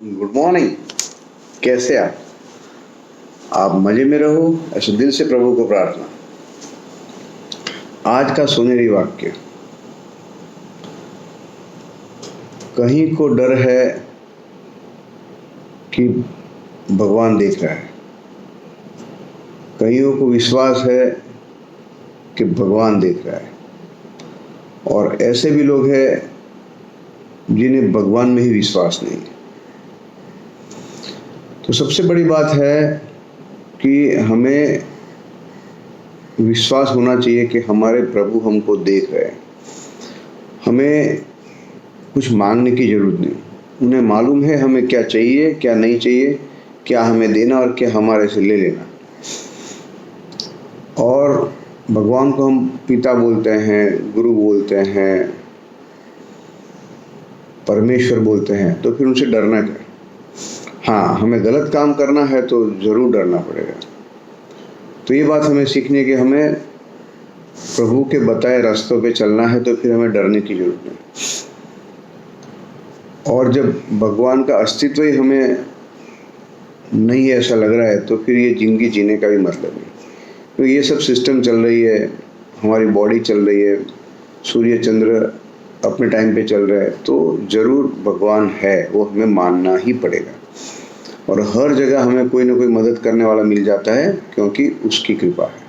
Good morning. कैसे आप मजे में रहो, ऐसे दिल से प्रभु को प्रार्थना। आज का सुनहरी वाक्य, कहीं को डर है कि भगवान देख रहा है, कईयों को विश्वास है कि भगवान देख रहा है, और ऐसे भी लोग हैं जिन्हें भगवान में ही विश्वास नहीं है। तो सबसे बड़ी बात है कि हमें विश्वास होना चाहिए कि हमारे प्रभु हमको देख रहे हैं। हमें कुछ मांगने की जरूरत नहीं, उन्हें मालूम है हमें क्या चाहिए क्या नहीं चाहिए, क्या हमें देना और क्या हमारे से ले लेना। और भगवान को हम पिता बोलते हैं, गुरु बोलते हैं, परमेश्वर बोलते हैं, तो फिर उनसे डरना क्या। हाँ, हमें गलत काम करना है तो ज़रूर डरना पड़ेगा। तो ये बात हमें सीखनी है कि हमें प्रभु के बताए रास्तों पे चलना है, तो फिर हमें डरने की जरूरत नहीं। और जब भगवान का अस्तित्व ही हमें नहीं है ऐसा लग रहा है, तो फिर ये जिंदगी जीने का भी मतलब नहीं। तो ये सब सिस्टम चल रही है, हमारी बॉडी चल रही है, सूर्य चंद्र अपने टाइम पे चल रहा है, तो ज़रूर भगवान है, वो हमें मानना ही पड़ेगा। और हर जगह हमें कोई ना कोई मदद करने वाला मिल जाता है, क्योंकि उसकी कृपा है।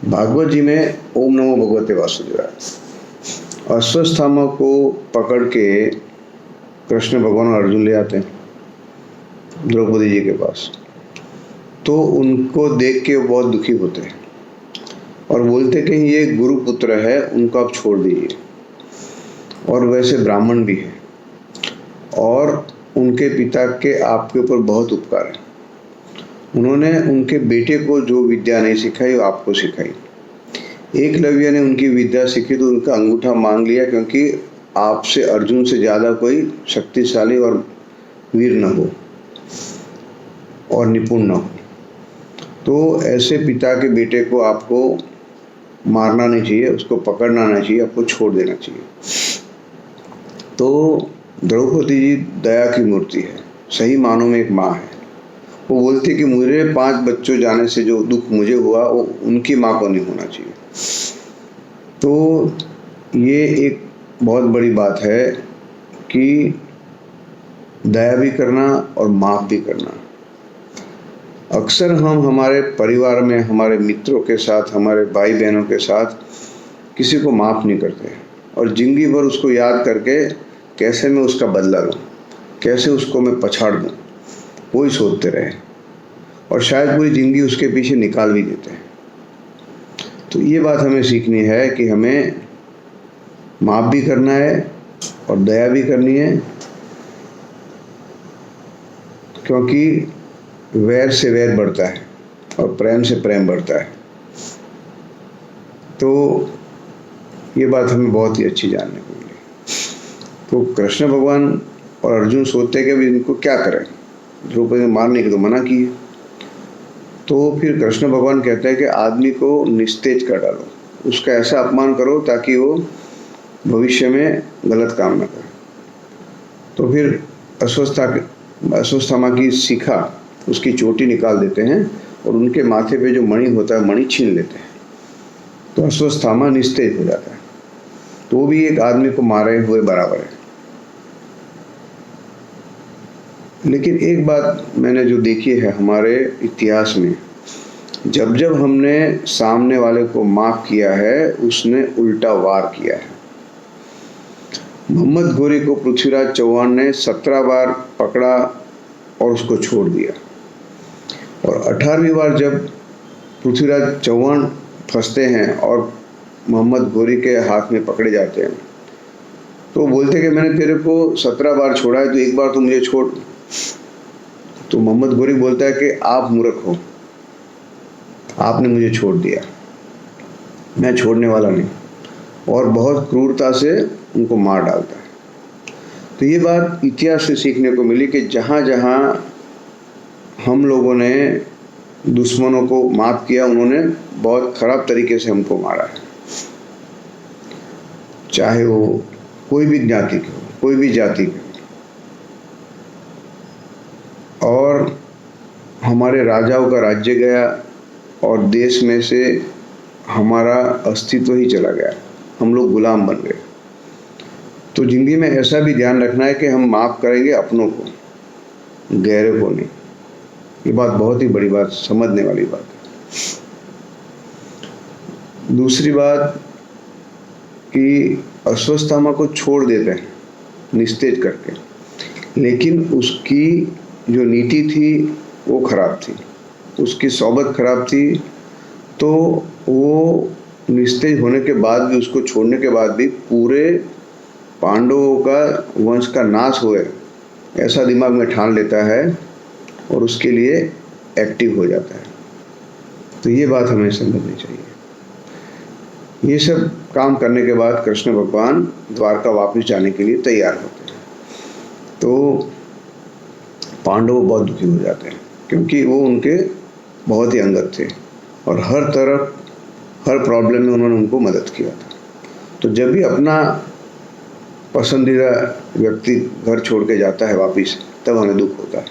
भागवत जी में ओम नमो भगवते वासुदेवाय, अश्वत्थामा को पकड़ के कृष्ण भगवान और अर्जुन ले आते हैं द्रौपदी जी के पास। तो उनको देख के बहुत दुखी होते हैं और बोलते कि ये गुरु पुत्र है, उनको आप छोड़ दीजिए, और वैसे ब्राह्मण भी है, और उनके पिता के आपके ऊपर बहुत उपकार है। उन्होंने उनके बेटे को जो विद्या नहीं सिखाई वो आपको सिखाई। एकलव्य ने उनकी विद्या सीखी तो उनका अंगूठा मांग लिया, क्योंकि आपसे अर्जुन से ज़्यादा कोई शक्तिशाली और वीर न हो और निपुण न हो। तो ऐसे पिता के बेटे को आपको मारना नहीं चाहिए, उसको पकड़ना नहीं चाहिए, आपको छोड़ देना चाहिए। तो द्रौपदी जी दया की मूर्ति है, सही मानों में एक माँ है। वो बोलती कि मुझे 5 बच्चों जाने से जो दुख मुझे हुआ वो उनकी माँ को नहीं होना चाहिए। तो ये एक बहुत बड़ी बात है कि दया भी करना और माफ़ भी करना। अक्सर हम हमारे परिवार में, हमारे मित्रों के साथ, हमारे भाई बहनों के साथ किसी को माफ़ नहीं करते, और जिंदगी भर उसको याद करके कैसे मैं उसका बदला लूँ, कैसे उसको मैं पछाड़ दूँ, वही सोचते रहे, और शायद पूरी ज़िंदगी उसके पीछे निकाल भी देते हैं। तो ये बात हमें सीखनी है कि हमें माफ़ भी करना है और दया भी करनी है, क्योंकि वैर से वैर बढ़ता है और प्रेम से प्रेम बढ़ता है। तो ये बात हमें बहुत ही अच्छी जानने को मिली। तो कृष्ण भगवान और अर्जुन सोचते हैं कि अभी इनको क्या करें, द्रौपदी ने मारने की तो मना की है। तो फिर कृष्ण भगवान कहते हैं कि आदमी को निस्तेज कर डालो, उसका ऐसा अपमान करो ताकि वो भविष्य में गलत काम न करे। तो फिर अश्वत्थामा की शिखा, उसकी चोटी निकाल देते हैं और उनके माथे पे जो मणि होता है मणि छीन लेते हैं, तो अश्वत्थामा निस्तेज हो जाता है। तो वो भी एक आदमी को मारे हुए बराबर है। लेकिन एक बात मैंने जो देखी है हमारे इतिहास में, जब जब हमने सामने वाले को माफ किया है, उसने उल्टा वार किया है। मोहम्मद गोरी को पृथ्वीराज चौहान ने 17 बार पकड़ा और उसको छोड़ दिया, और 18वीं बार जब पृथ्वीराज चौहान फंसते हैं और मोहम्मद गोरी के हाथ में पकड़े जाते हैं, तो बोलते कि मैंने तेरे को 17 बार छोड़ा है, तो एक बार तो मुझे छोड़। तो मोहम्मद गोरी बोलता है कि आप मूर्ख हो, आपने मुझे छोड़ दिया, मैं छोड़ने वाला नहीं, और बहुत क्रूरता से उनको मार डालता है। तो ये बात इतिहास से सीखने को मिली कि जहाँ जहाँ हम लोगों ने दुश्मनों को माफ किया, उन्होंने बहुत खराब तरीके से हमको मारा है। चाहे वो कोई भी ज्ञाति के हो, कोई भी जाति के हो, हमारे राजाओं का राज्य गया और देश में से हमारा अस्तित्व ही चला गया, हम लोग गुलाम बन गए। तो ज़िंदगी में ऐसा भी ध्यान रखना है कि हम माफ़ करेंगे अपनों को, गैरों को नहीं। ये बात बहुत ही बड़ी बात, समझने वाली बात है। दूसरी बात कि अस्वस्थामा को छोड़ देते हैं निस्तेज करके, लेकिन उसकी जो नीति थी वो खराब थी, उसकी सोबत खराब थी। तो वो निस्तेज होने के बाद भी, उसको छोड़ने के बाद भी पूरे पांडवों का वंश का नाश होए ऐसा दिमाग में ठान लेता है और उसके लिए एक्टिव हो जाता है। तो ये बात हमें समझनी चाहिए। ये सब काम करने के बाद कृष्ण भगवान द्वारका वापस जाने के लिए तैयार होते हैं। तो पांडव बहुत दुखी हो जाते हैं, क्योंकि वो उनके बहुत ही अंगत थे और हर तरफ, हर प्रॉब्लम में उन्होंने उनको मदद किया था। तो जब भी अपना पसंदीदा व्यक्ति घर छोड़ के जाता है वापिस, तब हमें दुख होता है।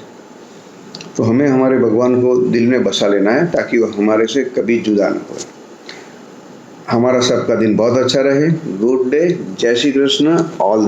तो हमें हमारे भगवान को दिल में बसा लेना है, ताकि वो हमारे से कभी जुदा न हो। हमारा सबका दिन बहुत अच्छा रहे। गुड डे, जय श्री कृष्ण, ऑल